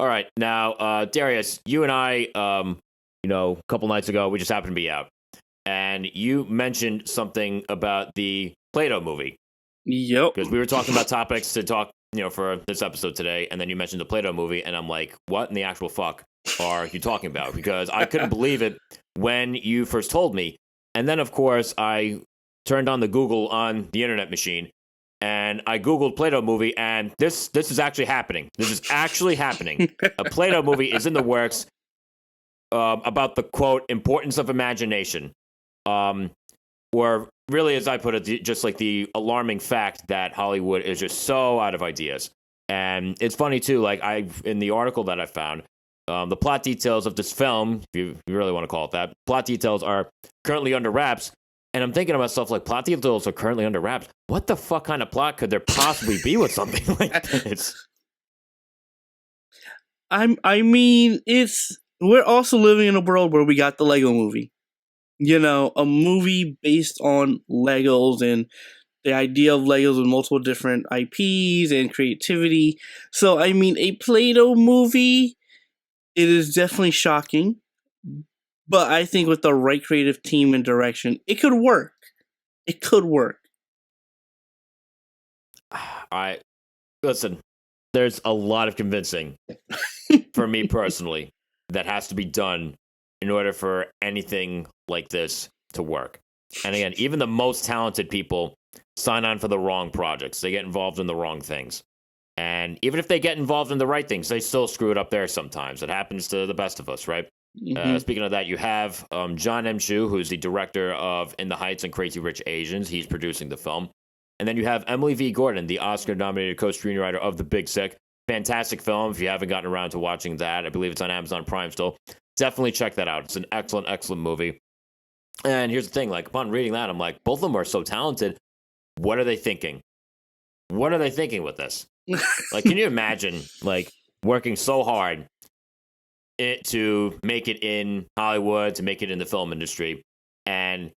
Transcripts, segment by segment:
All right, now, Darius, you and I, a couple nights ago, we just happened to be out, and you mentioned something about the Play-Doh movie. Yep. Because we were talking about topics to talk, for this episode today, and then you mentioned the Play-Doh movie, and I'm like, what in the actual fuck are you talking about? Because I couldn't believe it when you first told me. And then, of course, I turned on the Google on the internet machine, and I Googled Play-Doh movie, and this is actually happening. This is actually happening. A Play-Doh movie is in the works about the, quote, importance of imagination. Or really, as I put it, just like the alarming fact that Hollywood is just so out of ideas. And it's funny, too, like in the article that I found, the plot details of this film, if you really want to call it that, plot details are currently under wraps. And I'm thinking to myself, like, plot details are currently under wraps. What the fuck kind of plot could there possibly be with something like this? We're also living in a world where we got the Lego movie. A movie based on Legos and the idea of Legos with multiple different IPs and creativity. So, a Play-Doh movie, it is definitely shocking. But I think with the right creative team and direction, it could work. It could work. All right. Listen, there's a lot of convincing for me personally that has to be done in order for anything like this to work. And again, even the most talented people sign on for the wrong projects. They get involved in the wrong things. And even if they get involved in the right things, they still screw it up there sometimes. It happens to the best of us, right? Mm-hmm. Speaking of that, you have John M. Chu, who's the director of In the Heights and Crazy Rich Asians. He's producing the film. And then you have Emily V. Gordon, the Oscar-nominated co-screenwriter of The Big Sick. Fantastic film. If you haven't gotten around to watching that, I believe it's on Amazon Prime still. Definitely check that out. It's an excellent, excellent movie. And here's the thing, like, upon reading that, I'm like, both of them are so talented. What are they thinking? What are they thinking with this? Like, can you imagine, like, working so hard to make it in Hollywood, to make it in the film industry, and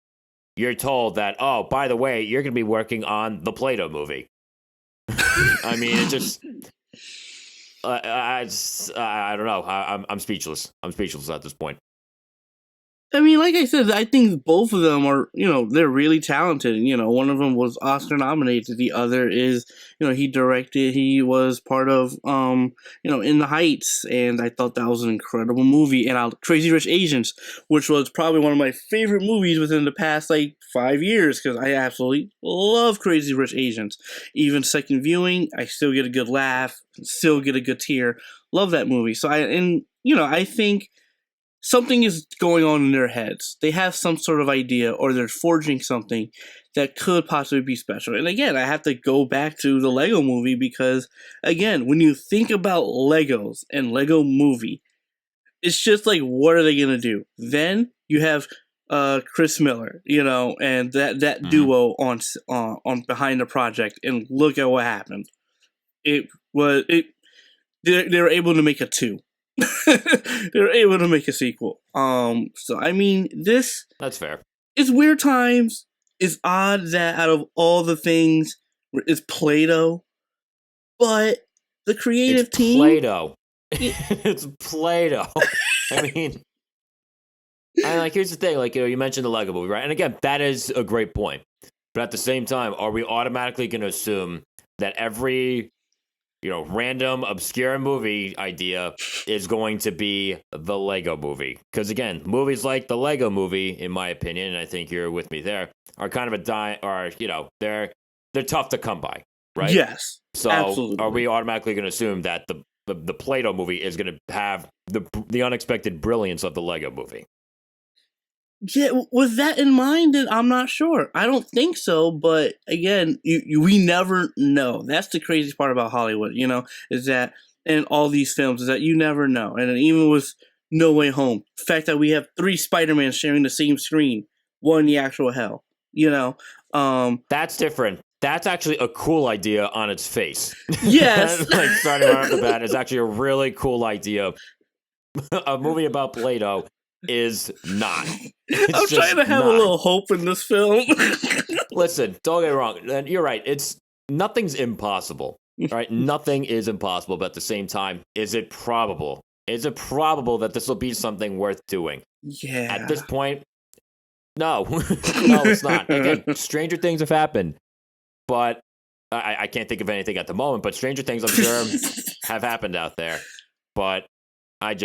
you're told that, oh, by the way, you're going to be working on the Play-Doh movie. I mean, it just... I don't know. I'm speechless. I'm speechless at this point. Like I said, I think both of them are, they're really talented. One of them was Oscar nominated. The other is, he was part of, In the Heights. And I thought that was an incredible movie. And Crazy Rich Asians, which was probably one of my favorite movies within the past, 5 years. Because I absolutely love Crazy Rich Asians. Even second viewing, I still get a good laugh, still get a good tear. Love that movie. So I think something is going on in their heads. They have some sort of idea, or they're forging something that could possibly be special. And again, I have to go back to the Lego movie because, again, when you think about Legos and Lego movie, it's just like, what are they going to do? Then you have Chris Miller, and that duo on behind the project, and look at what happened. They were able to make a 2. They were able to make a sequel. This... That's fair. It's weird times. It's odd that out of all the things, it's Play-Doh. But the creative team... Play-Doh. It's Play-Doh. Here's the thing. You mentioned the Lego movie, right? And again, that is a great point. But at the same time, are we automatically going to assume that every... random, obscure movie idea is going to be the Lego movie? Because again, movies like the Lego movie, in my opinion, and I think you're with me there, are kind of they're tough to come by, right? Yes. So absolutely. Are we automatically going to assume that the Play-Doh movie is going to have the unexpected brilliance of the Lego movie? Yeah, with that in mind, then I'm not sure. I don't think so, but again, we never know. That's the craziest part about Hollywood, is that, and all these films, is that you never know. And even with No Way Home, the fact that we have 3 Spider-Mans sharing the same screen, one in the actual hell, That's different. That's actually a cool idea on its face. Yes. Starting right off the bat, is actually a really cool idea. A movie about Play-Doh is not. I'm trying to have a little hope in this film. Listen, don't get me wrong. And you're right. Nothing's impossible. All right, nothing is impossible, but at the same time, is it probable? Is it probable that this will be something worth doing? Yeah. At this point, no. No, it's not. Again, stranger things have happened, but I can't think of anything at the moment, but stranger things, I'm sure, have happened out there. But I'm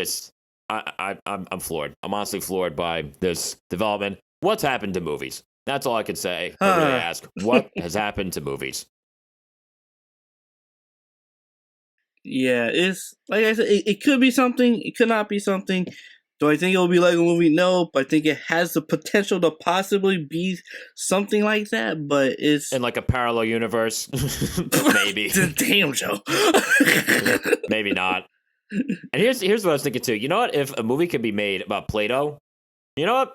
floored. I'm honestly floored by this development. What's happened to movies? That's all I could say. I really ask. What has happened to movies? Yeah, it's like I said, it could be something, it could not be something. Do I think it will be like a movie? No, but I think it has the potential to possibly be something like that, but it's In like a parallel universe? Maybe. Damn, Joe. Maybe not. And here's what I was thinking too. You know what? If a movie could be made about Play-Doh, you know what?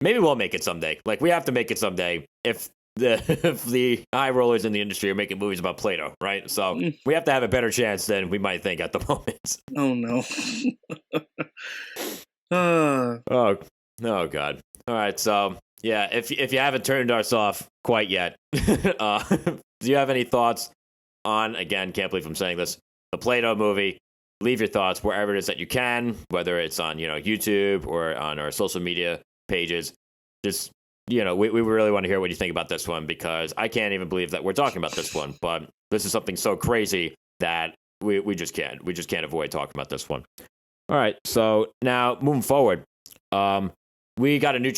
Maybe we'll make it someday. Like, we have to make it someday if the high rollers in the industry are making movies about Play-Doh, right? So we have to have a better chance than we might think at the moment. Oh no. Oh God. All right, so yeah, if you haven't turned us off quite yet, do you have any thoughts on, again, can't believe I'm saying this, the Play-Doh movie? Leave your thoughts wherever it is that you can, whether it's on, YouTube or on our social media pages. Just, we really want to hear what you think about this one, because I can't even believe that we're talking about this one, but this is something so crazy that we just can't avoid talking about this one. All right, so now moving forward, we got a new